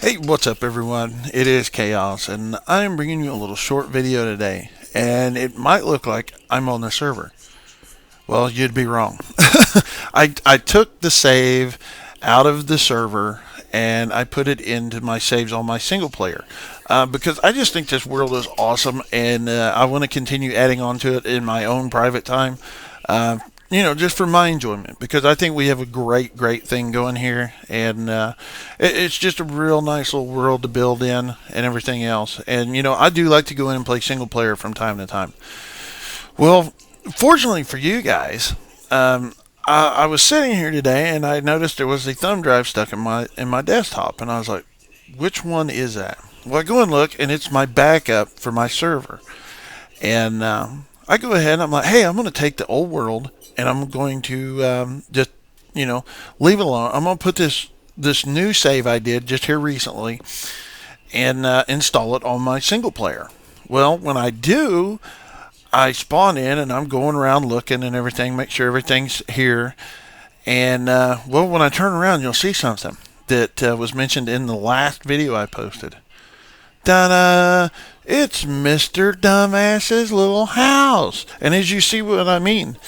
Hey, what's up everyone? It is Chaos and I am bringing you a little short video today, and it might look like I'm on the server. Well, you'd be wrong. I took the save out of the server and I put it into my saves on my single player because I just think this world is awesome, and I want to continue adding on to it in my own private time. Uh, just for my enjoyment, because I think we have a great thing going here, and it's just a real nice little world to build in and everything else. And I do like to go in and play single player from time to time. Well, fortunately for you guys, I was sitting here today and I noticed there was a thumb drive stuck in my desktop, and I was like, which one is that? Well, I go and look, and it's my backup for my server. And I go ahead and I'm like, hey, I'm going to take the old world and I'm going to just, leave it alone. I'm going to put this new save I did just here recently and install it on my single player. Well, when I do, I spawn in and I'm going around looking and everything, make sure everything's here. And when I turn around, you'll see something that was mentioned in the last video I posted. Ta-da! It's Mr. Dumbass's little house. And as you see what I mean,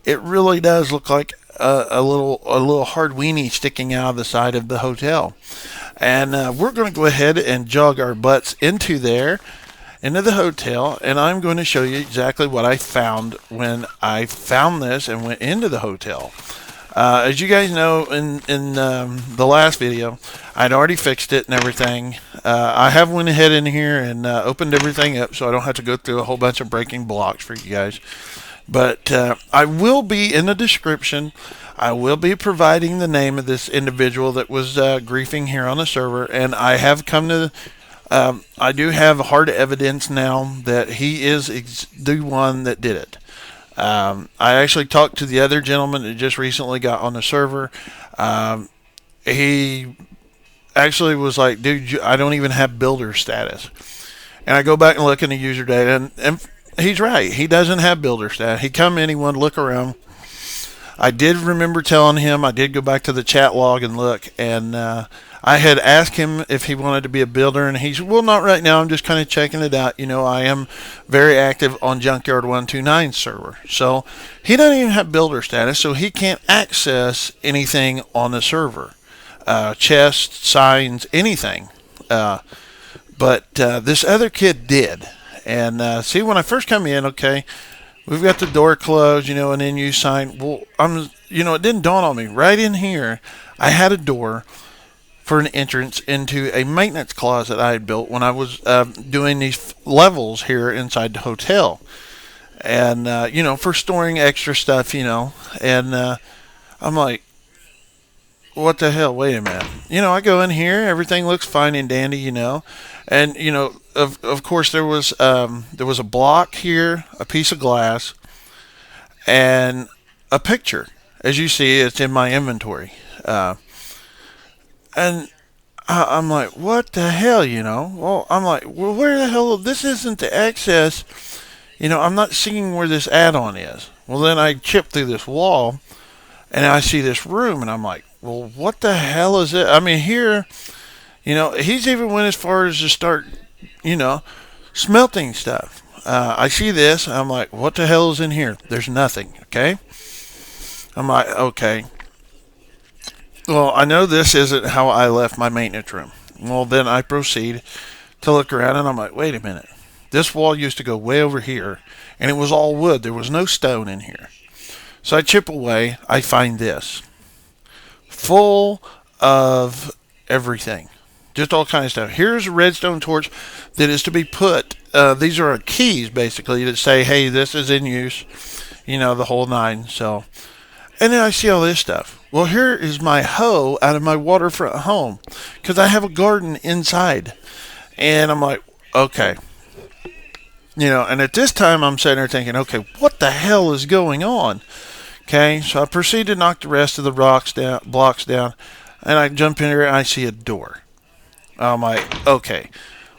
it really does look like a little hard weenie sticking out of the side of the hotel. And we're going to go ahead and jog our butts into the hotel, and I'm going to show you exactly what I found when I found this and went into the hotel. As you guys know, in the last video, I'd already fixed it and everything. I have went ahead in here and opened everything up, so I don't have to go through a whole bunch of breaking blocks for you guys. But I will be in the description. I will be providing the name of this individual that was griefing here on the server, and I have come to. I do have hard evidence now that he is the one that did it. I actually talked to the other gentleman that just recently got on the server. He actually was like, dude, I don't even have builder status. And I go back and look in the user data, and he's right. He doesn't have builder status. He come in, he wanted to look around. I did remember telling him, I did go back to the chat log and look, and I had asked him if he wanted to be a builder, and he said, well, not right now. I'm just kind of checking it out. I am very active on Junkyard 129 server. So he doesn't even have builder status, so he can't access anything on the server. Chests, signs, anything. But this other kid did. And see, when I first come in, okay, we've got the door closed, and then you sign. Well, it didn't dawn on me. Right in here, I had a door for an entrance into a maintenance closet I had built when I was doing these levels here inside the hotel. And, for storing extra stuff, and I'm like, what the hell? Wait a minute. I go in here, everything looks fine and dandy, and, of course there was a block here, a piece of glass, and a picture. As you see, it's in my inventory. And I'm like, what the hell, Well, I'm like, well, where the hell? This isn't the access. I'm not seeing where this add-on is. Well, then I chip through this wall, and I see this room, and I'm like, well, what the hell is it? I mean, here, he's even went as far as to start, smelting stuff. I see this, and I'm like, what the hell is in here? There's nothing, okay? I'm like, okay. Well, I know this isn't how I left my maintenance room. Well, then I proceed to look around, and I'm like, wait a minute. This wall used to go way over here, and it was all wood. There was no stone in here. So I chip away. I find this. Full of everything. Just all kinds of stuff. Here's a redstone torch that is to be put. These are keys, basically, that say, hey, this is in use. The whole nine. So, and then I see all this stuff. Well, here is my hoe out of my waterfront home, because I have a garden inside. And I'm like, okay. And at this time I'm sitting there thinking, okay, what the hell is going on? Okay, so I proceed to knock the rest of the blocks down, and I jump in here and I see a door. I'm like, okay,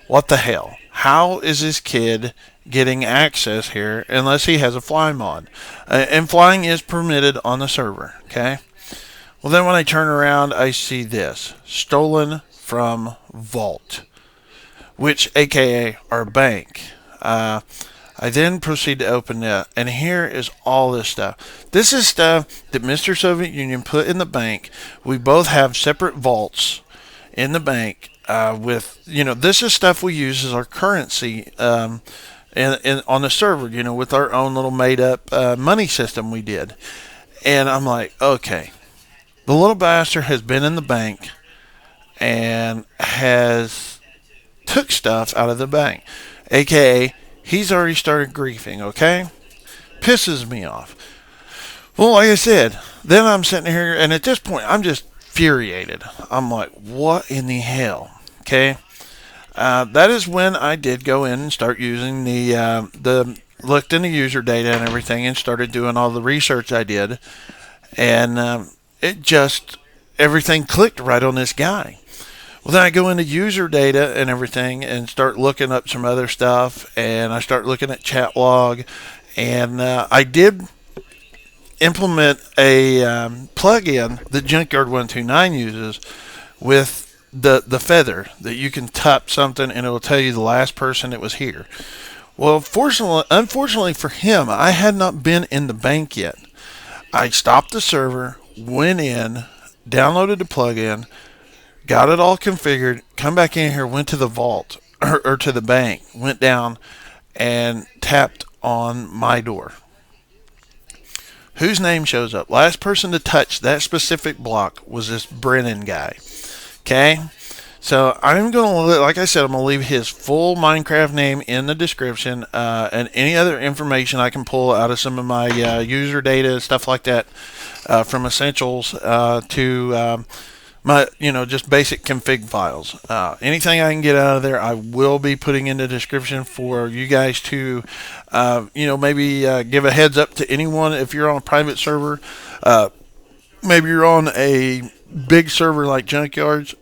what the hell? How is this kid getting access here unless he has a fly mod? And flying is permitted on the server, okay? Well, then when I turn around, I see this. Stolen from Vault, which aka our bank. I then proceed to open it, and here is all this stuff. This is stuff that Mr. Soviet Union put in the bank. We both have separate vaults in the bank. This is stuff we use as our currency and on the server, with our own little made-up money system we did. And I'm like, okay, the little bastard has been in the bank and has took stuff out of the bank, aka he's already started griefing. Okay, pisses me off. Well, like I said, then I'm sitting here, and at this point, I'm just infuriated. I'm like, what in the hell? Okay, that is when I did go in and start using the looked into user data and everything, and started doing all the research I did, and it just everything clicked right on this guy. Well, then I go into user data and everything and start looking up some other stuff, and I start looking at chat log, and I did implement a plugin that Junkyard 129 uses with the feather that you can tap something and it will tell you the last person that was here. Well, unfortunately for him, I had not been in the bank yet. I stopped the server, went in, downloaded the plugin, got it all configured, come back in here, went to the vault, or to the bank, went down, and tapped on my door. Whose name shows up? Last person to touch that specific block was this Brennan guy. Okay? So I'm going to, like I said, I'm going to leave his full Minecraft name in the description, and any other information I can pull out of some of my user data, stuff like that, from essentials to my, just basic config files. Anything I can get out of there, I will be putting in the description for you guys to, maybe give a heads up to anyone if you're on a private server. Maybe you're on a big server like Junkyard's.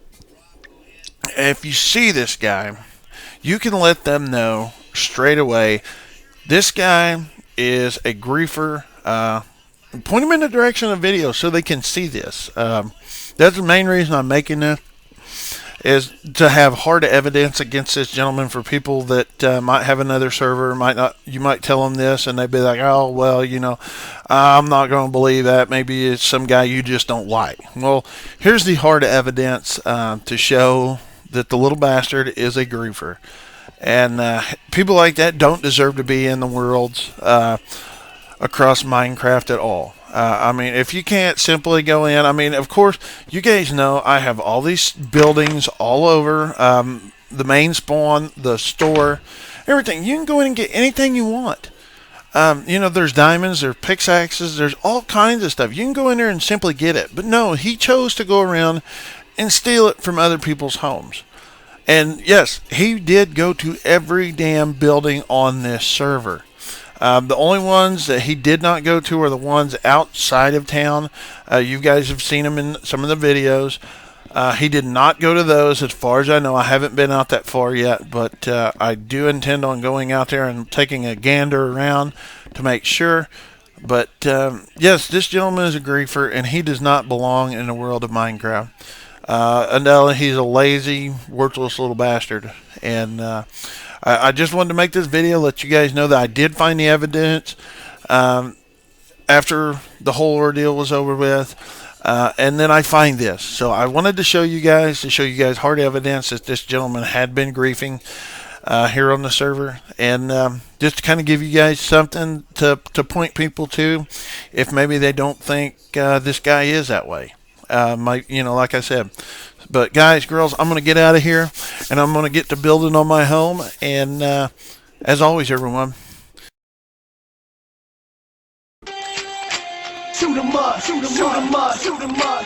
If you see this guy, you can let them know straight away. This guy is a griefer. Point them in the direction of the video so they can see this. That's the main reason I'm making this, is to have hard evidence against this gentleman for people that might have another server, might not. You might tell them this, and they'd be like, "Oh, well, I'm not going to believe that. Maybe it's some guy you just don't like." Well, here's the hard evidence to show that the little bastard is a griefer, and people like that don't deserve to be in the worlds across Minecraft at all. If you can't simply go in, of course, you guys know I have all these buildings all over, the main spawn, the store, everything. You can go in and get anything you want. There's diamonds, there's pickaxes, there's all kinds of stuff. You can go in there and simply get it. But no, he chose to go around and steal it from other people's homes. And yes, he did go to every damn building on this server. The only ones that he did not go to are the ones outside of town. You guys have seen him in some of the videos. He did not go to those, as far as I know. I haven't been out that far yet, but I do intend on going out there and taking a gander around to make sure. But yes, this gentleman is a griefer, and he does not belong in the world of Minecraft. Until he's a lazy, worthless little bastard. And I just wanted to make this video, let you guys know that I did find the evidence after the whole ordeal was over with. And then I find this. So I wanted to show you guys hard evidence that this gentleman had been griefing here on the server. And just to kind of give you guys something to point people to if maybe they don't think this guy is that way. Like I said. But guys, girls, I'm going to get out of here, and I'm going to get to building on my home. And as always, everyone, shoot 'em up, shoot 'em up, shoot 'em up.